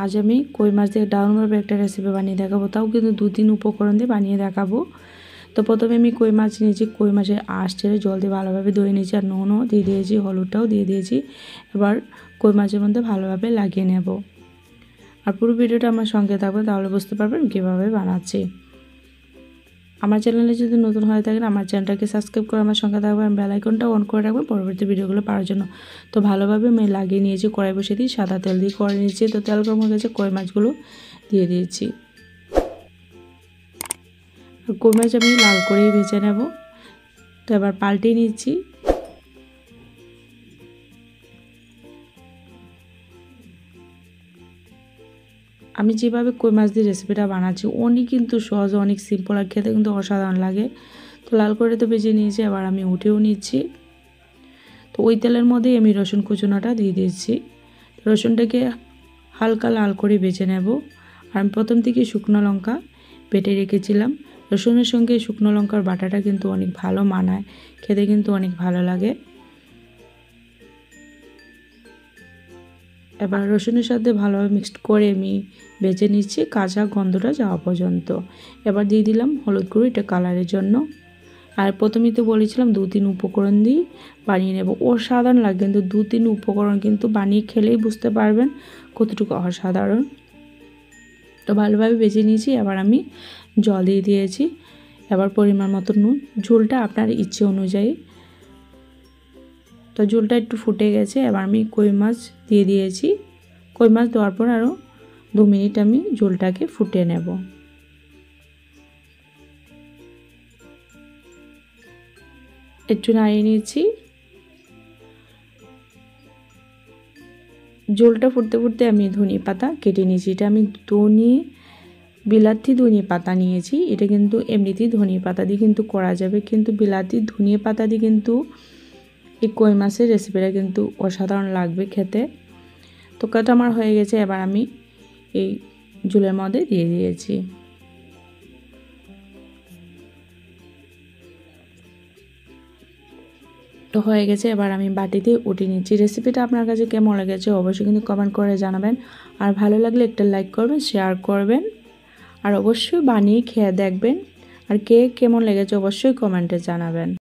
আজ আমি কই মাছ দিয়ে দারুণভাবে একটা রেসিপি বানিয়ে দেখাবো, তাও কিন্তু 2-3 উপকরণ দিয়ে বানিয়ে দেখাবো। তো প্রথমে আমি কই মাছ নিয়েছি, কই মাছের আঁশ ছেড়ে জল দিয়ে ভালোভাবে ধুয়ে নিয়েছি, আর নুনও দিয়ে দিয়েছি, হলুদটাও দিয়ে দিয়েছি। এবার কই মাছের মধ্যে ভালোভাবে লাগিয়ে নেব। আর পুরো ভিডিওটা আমার সঙ্গে থাকবে, তাহলে বুঝতে পারবেন কীভাবে বানাচ্ছি। আমার চ্যানেলে যদি নতুন হয়ে থাকেন আমার চ্যানেলটাকে সাবস্ক্রাইব করে আমার সঙ্গে থাকবেন, বেল আইকনটা অন করে রাখবেন পরবর্তী ভিডিওগুলো পাওয়ার জন্য। তো ভালোভাবে আমি লাগিয়ে নিয়েছি, কড়াই বসিয়ে দিয়ে সাদা তেল দিয়ে করে নিয়েছি। তো তেল গরম হয়ে গেছে, কই মাছগুলো দিয়ে দিয়েছি। কই মাছ আমি লাল করেই ভেজে নেব। তো এবার পাল্টে নিচ্ছি। আমি যেভাবে কই মাছ দিয়ে রেসিপিটা বানাচ্ছি অনেক কিন্তু সহজ, অনেক সিম্পল, আর খেতে কিন্তু অসাধারণ লাগে। তো লাল করে তো ভেজে নিয়েছি, এবার আমি উঠেও নিচ্ছি। তো ওই তেলের মধ্যেই আমি রসুন কুচুনাটা দিয়ে দিয়েছি। রসুনটাকে হালকা লাল করে ভেজে নেব। আর আমি প্রথম থেকে শুকনো লঙ্কা বেটে রেখেছিলাম। রসুনের সঙ্গে শুকনো লঙ্কার বাটাটা কিন্তু অনেক ভালো মানায়, খেতে কিন্তু অনেক ভালো লাগে। এবার রসুনের সাথে ভালোভাবে মিক্সড করে আমি ভেজে নিচ্ছি কাঁচা গন্ধটা যাওয়া পর্যন্ত। এবার দিয়ে দিলাম হলুদ গুঁড়ো, এটা কালারের জন্য। আর প্রথমেই তো বলেছিলাম 2-3 উপকরণ দিয়ে বানিয়ে নেব, অসাধারণ লাগে। কিন্তু 2-3 উপকরণ কিন্তু বানিয়ে খেলেই বুঝতে পারবেন কতটুকু অসাধারণ। তো ভালোভাবে ভেজে নিয়েছি, এবার আমি জল দিয়ে দিয়েছি। এবার পরিমাণ মতো নুন, ঝোলটা আপনার ইচ্ছে অনুযায়ী। তো ঝোলটা একটু ফুটে গেছে, এবার আমি কই মাছ দিয়ে দিয়েছি। কই মাছ দেওয়ার পর আরও 2 মিনিট আমি ঝোলটাকে ফুটিয়ে নেব। একটু নাড়িয়ে নিয়েছি। ঝোলটা ফুটতে ফুটতে আমি ধনিয়া পাতা কেটে নিয়েছি। এটা আমি বিলাতি ধনিয়া পাতা নিয়েছি। এটা কিন্তু এমনিতেই ধনিয়া পাতা দিয়ে কিন্তু করা যাবে, কিন্তু বিলাতি ধনিয়া পাতা দিয়ে কিন্তু এই কই মাছের রেসিপিটা কিন্তু অসাধারণ লাগবে খেতে। তো কাটা আমার হয়ে গেছে, এবার আমি এই ঝোলের মধ্যে দিয়ে দিয়েছি। তো হয়ে গেছে, এবার আমি বাটিতে উঠিয়ে নিচ্ছি। রেসিপিটা আপনার কাছে কেমন লেগেছে অবশ্যই কিন্তু কমেন্ট করে জানাবেন। আর ভালো লাগলে একটা লাইক করবেন, শেয়ার করবেন, আর অবশ্যই বানিয়ে খেয়ে দেখবেন। আর কেমন লেগেছে অবশ্যই কমেন্টে জানাবেন।